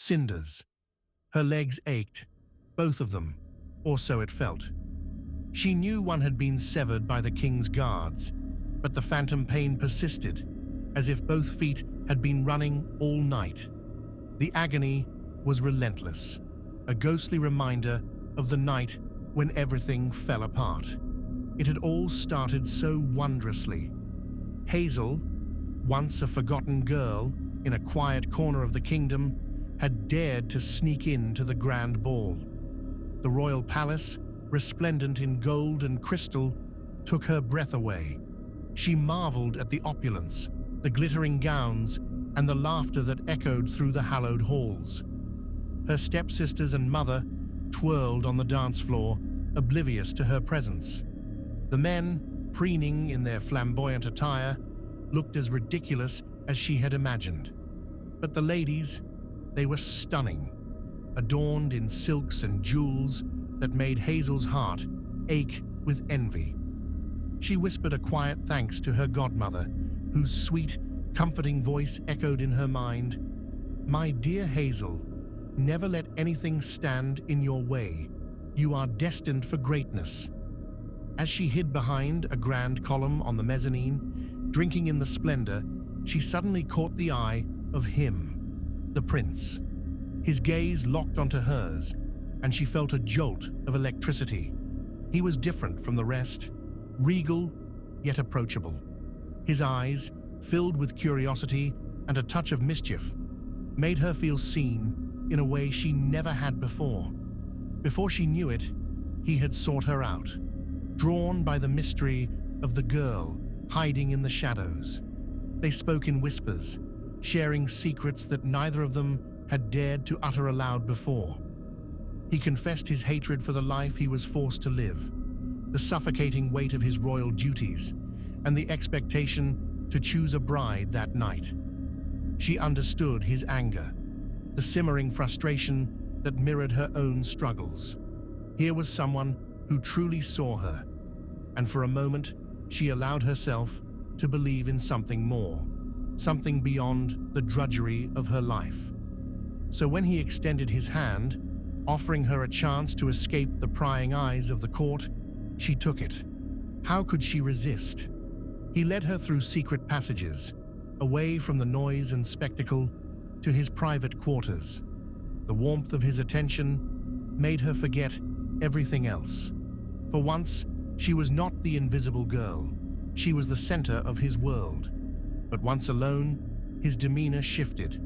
cinders. Her legs ached, both of them, or so it felt. She knew one had been severed by the king's guards, but the phantom pain persisted, as if both feet had been running all night. The agony was relentless, a ghostly reminder of the night when everything fell apart. It had all started so wondrously. Hazel, once a forgotten girl in a quiet corner of the kingdom, had dared to sneak into the grand ball. The royal palace, resplendent in gold and crystal, took her breath away. She marveled at the opulence, the glittering gowns, and the laughter that echoed through the hallowed halls. Her stepsisters and mother twirled on the dance floor, oblivious to her presence. The men, preening in their flamboyant attire, looked as ridiculous as she had imagined. But the ladies, they were stunning, adorned in silks and jewels that made Hazel's heart ache with envy. She whispered a quiet thanks to her godmother, whose sweet, comforting voice echoed in her mind. "My dear Hazel, never let anything stand in your way. You are destined for greatness." As she hid behind a grand column on the mezzanine, drinking in the splendor, she suddenly caught the eye of him, the prince. His gaze locked onto hers, and she felt a jolt of electricity. He was different from the rest, regal yet approachable. His eyes, filled with curiosity and a touch of mischief, made her feel seen in a way she never had before. Before she knew it, he had sought her out, drawn by the mystery of the girl hiding in the shadows. They spoke in whispers, sharing secrets that neither of them had dared to utter aloud before. He confessed his hatred for the life he was forced to live, the suffocating weight of his royal duties, and the expectation to choose a bride that night. She understood his anger, the simmering frustration that mirrored her own struggles. Here was someone who truly saw her, and for a moment she allowed herself to believe in something more, something beyond the drudgery of her life. So when he extended his hand, offering her a chance to escape the prying eyes of the court, she took it. How could she resist? He led her through secret passages, away from the noise and spectacle, to his private quarters. The warmth of his attention made her forget everything else. For once, she was not the invisible girl. She was the center of his world. But once alone, his demeanor shifted.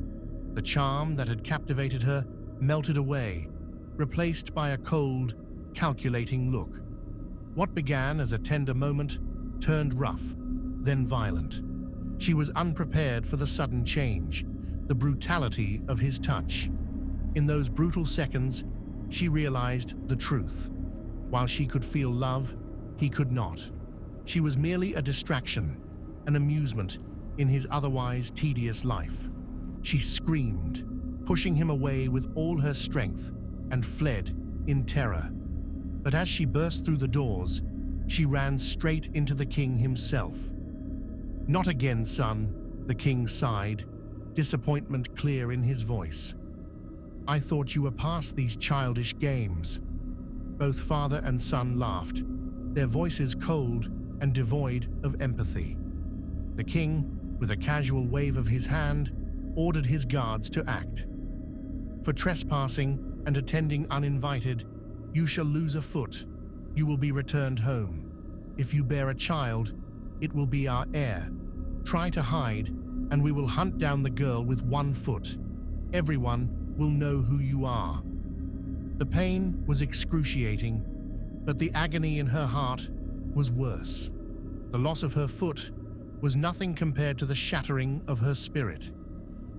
The charm that had captivated her melted away, replaced by a cold, calculating look. What began as a tender moment turned rough, then violent. She was unprepared for the sudden change, the brutality of his touch. In those brutal seconds, she realized the truth. While she could feel love, he could not. She was merely a distraction, an amusement in his otherwise tedious life. She screamed, pushing him away with all her strength, and fled in terror. But as she burst through the doors, she ran straight into the king himself. "Not again, son," the king sighed, disappointment clear in his voice. "I thought you were past these childish games." Both father and son laughed, their voices cold and devoid of empathy. The king, with a casual wave of his hand, ordered his guards to act. "For trespassing and attending uninvited, you shall lose a foot. You will be returned home. If you bear a child, it will be our heir. Try to hide, and we will hunt down the girl with 1 foot. Everyone will know who you are." The pain was excruciating, but the agony in her heart was worse. The loss of her foot was nothing compared to the shattering of her spirit.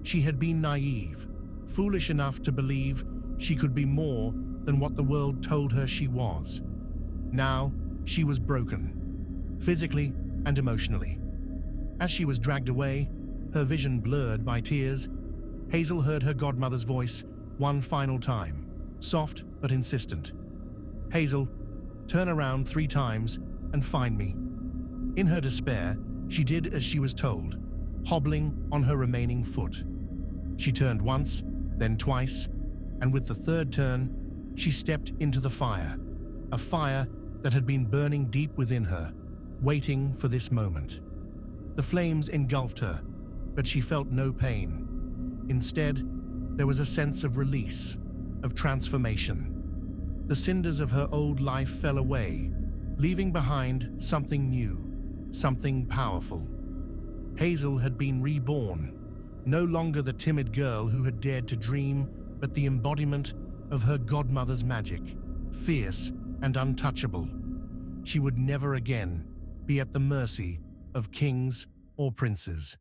She had been naive, foolish enough to believe she could be more than what the world told her she was. Now she was broken, physically and emotionally. As she was dragged away, her vision blurred by tears, Hazel heard her godmother's voice one final time, soft but insistent. "Hazel, turn around 3 times and find me." In her despair, she did as she was told, hobbling on her remaining foot. She turned once, then twice, and with the third turn, she stepped into the fire, a fire that had been burning deep within her, waiting for this moment. The flames engulfed her, but she felt no pain. Instead, there was a sense of release, of transformation. The cinders of her old life fell away, leaving behind something new, something powerful. Hazel had been reborn, no longer the timid girl who had dared to dream, but the embodiment of her godmother's magic, fierce and untouchable. She would never again be at the mercy of kings or princes.